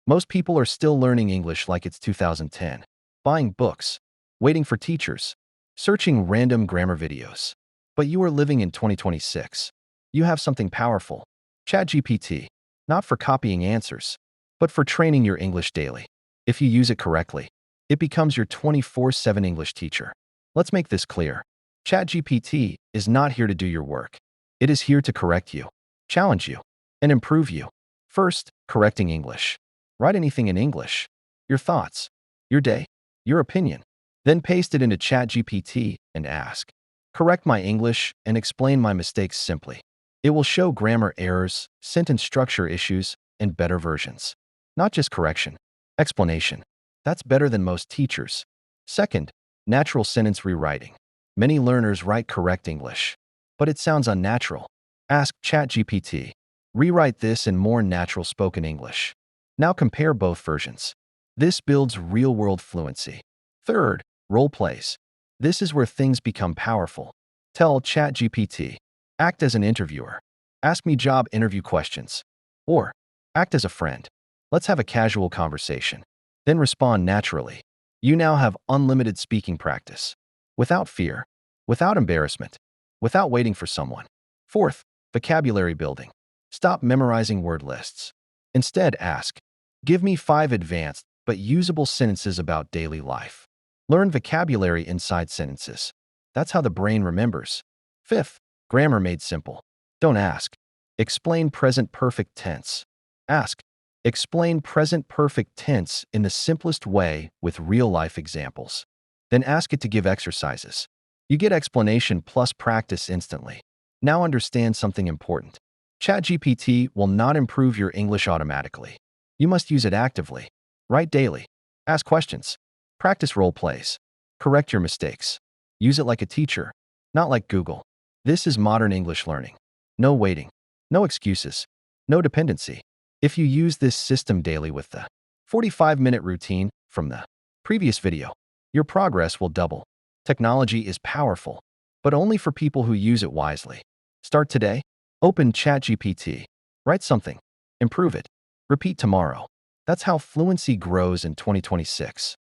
Most people are still learning English like it's 2010, buying books, waiting for teachers, searching random grammar videos. But you are living in 2026. You have something powerful, ChatGPT, not for copying answers, but for training your English daily. If you use it correctly, it becomes your 24/7 English teacher. Let's make this clear. ChatGPT is not here to do your work. It is here to correct you, challenge you, and improve you. First, correcting English. Write anything in English. Your thoughts, your day, your opinion. Then paste it into ChatGPT and ask, correct my English and explain my mistakes simply. It will show grammar errors, sentence structure issues, and better versions. Not just correction, explanation. That's better than most teachers. Second, natural sentence rewriting. Many learners write correct English, but it sounds unnatural. Ask ChatGPT, rewrite this in more natural spoken English. Now compare both versions. This builds real-world fluency. Third, role plays. This is where things become powerful. Tell ChatGPT, act as an interviewer. Ask me job interview questions. Or, act as a friend. Let's have a casual conversation. Then respond naturally. You now have unlimited speaking practice. Without fear, without embarrassment, without waiting for someone. Fourth, vocabulary building. Stop memorizing word lists. Instead, ask, give me 5 advanced but usable sentences about daily life. Learn vocabulary inside sentences. That's how the brain remembers. Fifth, grammar made simple. Don't ask, explain present perfect tense. Ask, explain present perfect tense in the simplest way with real-life examples. Then ask it to give exercises. You get explanation plus practice instantly. Now understand something important. ChatGPT will not improve your English automatically. You must use it actively. Write daily. Ask questions. Practice role plays. Correct your mistakes. Use it like a teacher, not like Google. This is modern English learning. No waiting. No excuses. No dependency. If you use this system daily with the 45-minute routine from the previous video, your progress will double. Technology is powerful, but only for people who use it wisely. Start today. Open ChatGPT. Write something. Improve it. Repeat tomorrow. That's how fluency grows in 2026.